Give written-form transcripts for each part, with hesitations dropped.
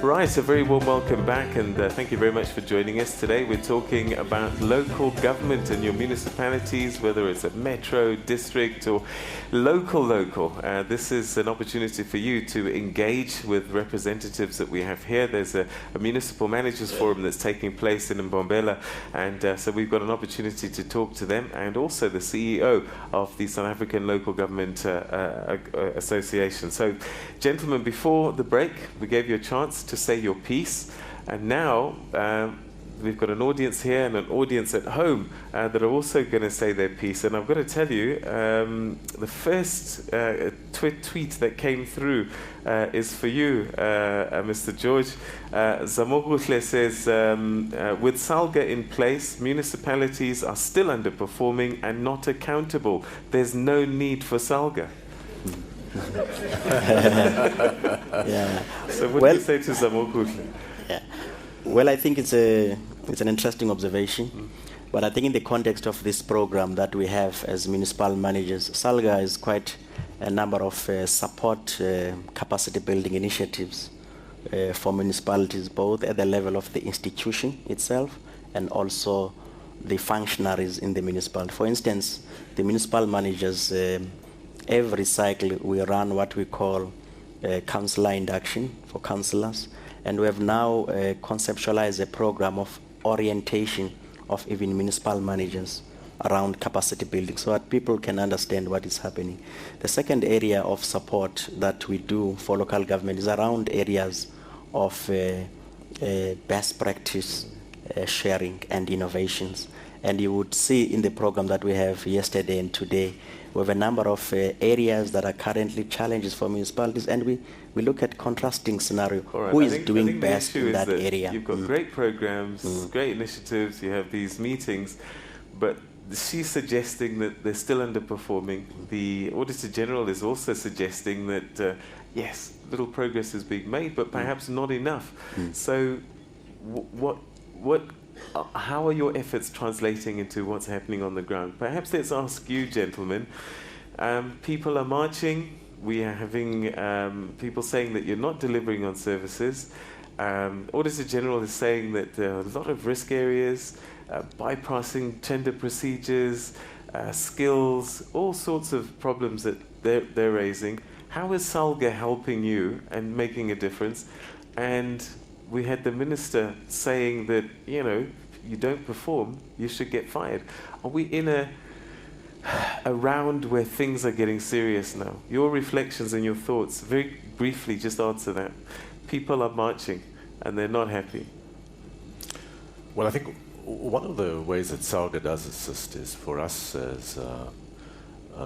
Right, a very warm welcome back, and thank you very much for joining us today. We're talking about local government and your municipalities, whether it's a metro, district, or local. This is an opportunity for you to engage with representatives that we have here. There's a municipal managers forum that's taking place in Mbombela, and so we've got an opportunity to talk to them, and also the CEO of the South African Local Government Association. So, gentlemen, before the break, we gave you a chance to say your piece, and now we've got an audience here and an audience at home that are also going to say their piece. And I've got to tell you, the first tweet that came through is for you, Mr. George. Zamoguhle says, with SALGA in place, municipalities are still underperforming and not accountable. There's no need for SALGA. Yeah. So what do you say to Zamoguhle? Yeah. Well, I think it's an interesting observation, but I think in the context of this program that we have as municipal managers, SALGA is quite a number of support capacity building initiatives for municipalities, both at the level of the institution itself and also the functionaries in the municipality. For instance, the municipal managers, every cycle we run what we call councillor induction for councillors, and we have now conceptualized a program of orientation of even municipal managers around capacity building so that people can understand what is happening. The second area of support that we do for local government is around areas of best practice sharing and innovations. And you would see in the program that we have yesterday and today, we have a number of areas that are currently challenges for municipalities, and we look at contrasting scenario. Right. Who is doing best in that area? You've got great programs, great initiatives, you have these meetings, but she's suggesting that they're still underperforming. The Auditor General is also suggesting that, yes, little progress is being made, but perhaps not enough. So how are your efforts translating into what's happening on the ground? Perhaps let's ask you, gentlemen. People are marching. We are having people saying that you're not delivering on services. Auditor General is saying that there are a lot of risk areas, bypassing tender procedures, skills, all sorts of problems that they're raising. How is SALGA helping you and making a difference? And we had the minister saying that, you know, you don't perform, you should get fired. Are we in a round where things are getting serious now? Your reflections and your thoughts, very briefly, just answer that. People are marching and they're not happy. Well, I think one of the ways that SALGA does assist is for us as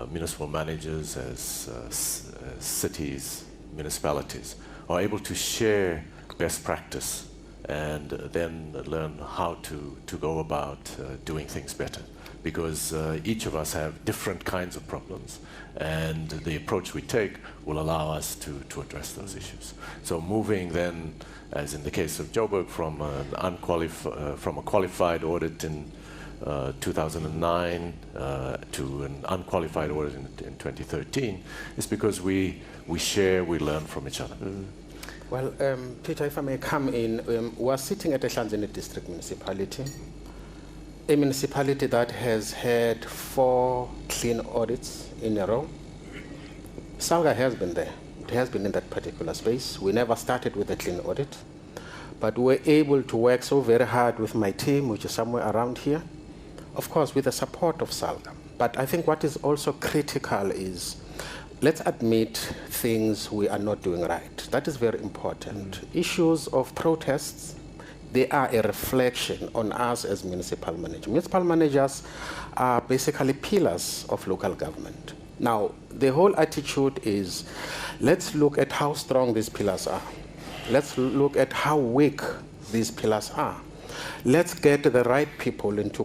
municipal managers, as cities, municipalities, are able to share best practice and then learn how to go about doing things better, because each of us have different kinds of problems, and the approach we take will allow us to address those issues. So moving then, as in the case of Joburg, from a qualified audit in 2009 to an unqualified audit in 2013 is because we share, we learn from each other. Well, Peter, if I may come in, we're sitting at a Hlanzeni district municipality, a municipality that has had 4 clean audits in a row. SALGA has been there. It has been in that particular space. We never started with a clean audit, but we're able to work so very hard with my team, which is somewhere around here, of course, with the support of SALGA. But I think what is also critical is, let's admit things we are not doing right. That is very important. Issues of protests, they are a reflection on us as municipal managers. Municipal managers are basically pillars of local government. Now, the whole attitude is, let's look at how strong these pillars are. Let's look at how weak these pillars are. Let's get the right people into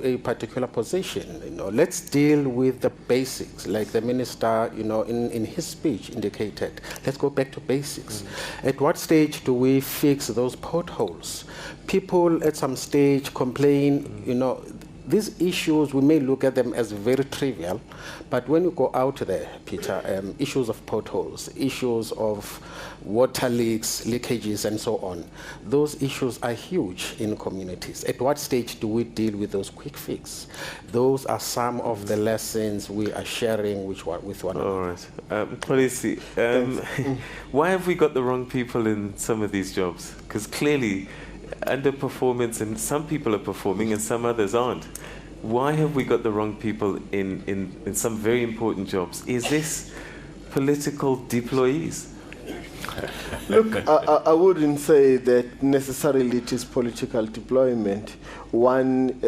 a particular position. You know, let's deal with the basics, like the minister, you know, in his speech indicated. Let's go back to basics. At what stage do we fix those potholes? People at some stage complain, you know, these issues, we may look at them as very trivial, but when you go out there, Peter, issues of potholes, issues of water leaks, leakages, and so on, those issues are huge in communities. At what stage do we deal with those quick fix? Those are some of the lessons we are sharing with one another. All right. Policy, why have we got the wrong people in some of these jobs? Because clearly, underperformance, and some people are performing and some others aren't. Why have we got the wrong people in some very important jobs? Is this political deployees? Look, I wouldn't say that necessarily it is political deployment. One,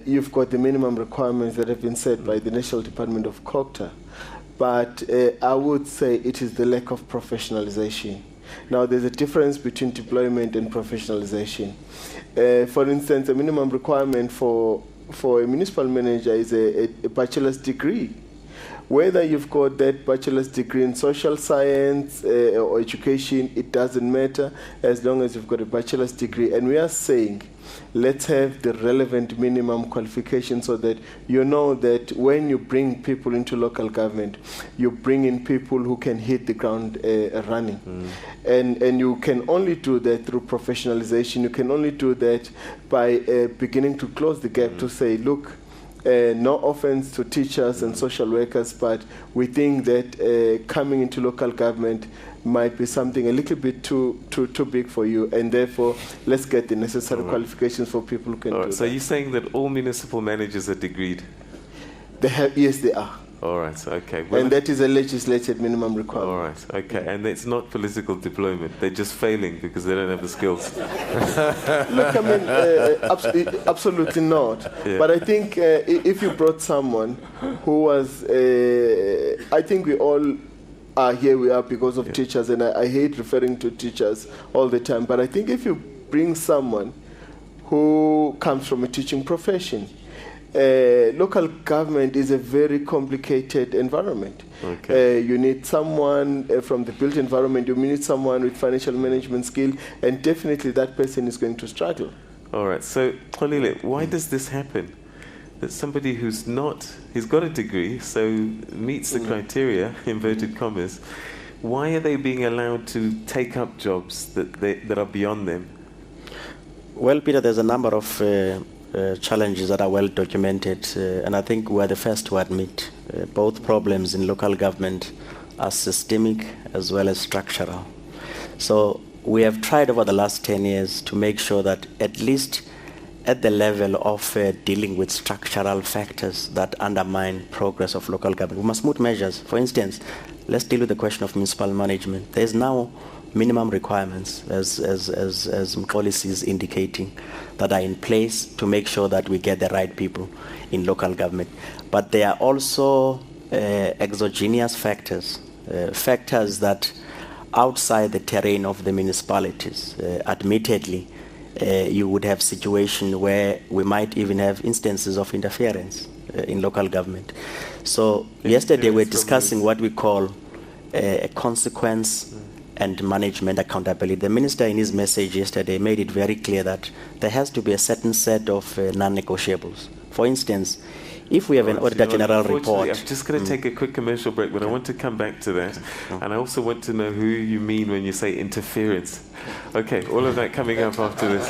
you've got the minimum requirements that have been set by the National Department of Culture, but I would say it is the lack of professionalization. Now, there's a difference between deployment and professionalization. For instance, a minimum requirement for a municipal manager is a bachelor's degree. Whether you've got that bachelor's degree in social science or education, it doesn't matter as long as you've got a bachelor's degree. And we are saying, let's have the relevant minimum qualification so that you know that when you bring people into local government, you bring in people who can hit the ground running. And you can only do that through professionalization. You can only do that by beginning to close the gap to say, look, no offense to teachers and social workers, but we think that coming into local government might be something a little bit too big for you, and therefore let's get the necessary qualifications for people who can do that. So you're saying that all municipal managers are degreed? Yes, they are. All right, okay. Well, and that is a legislated minimum requirement. All right, okay. And it's not political deployment. They're just failing because they don't have the skills. Look, I mean, absolutely not. Yeah. But I think if you brought someone who was, I think we all are here we are because of teachers, and I hate referring to teachers all the time. But I think if you bring someone who comes from a teaching profession, local government is a very complicated environment. Okay. You need someone from the built environment, you need someone with financial management skill, and definitely that person is going to struggle. All right, so Xolile, why does this happen? That somebody he's got a degree, so meets the criteria, inverted commas, why are they being allowed to take up jobs that are beyond them? Well, Peter, there's a number of challenges that are well documented, and I think we're the first to admit both problems in local government are systemic as well as structural. So we have tried over the last 10 years to make sure that at least at the level of dealing with structural factors that undermine progress of local government, we must put measures. For instance, let's deal with the question of municipal management. There's now minimum requirements, as policy is indicating, that are in place to make sure that we get the right people in local government. But there are also exogenous factors, factors that outside the terrain of the municipalities. Admittedly, you would have situations where we might even have instances of interference in local government. So yesterday we were discussing what we call a consequence and management accountability. The minister in his message yesterday made it very clear that there has to be a certain set of non-negotiables. For instance, if we have an Auditor General report... I'm just going to take a quick commercial break, but I want to come back to that. And I also want to know who you mean when you say interference. Okay, all of that coming up after this.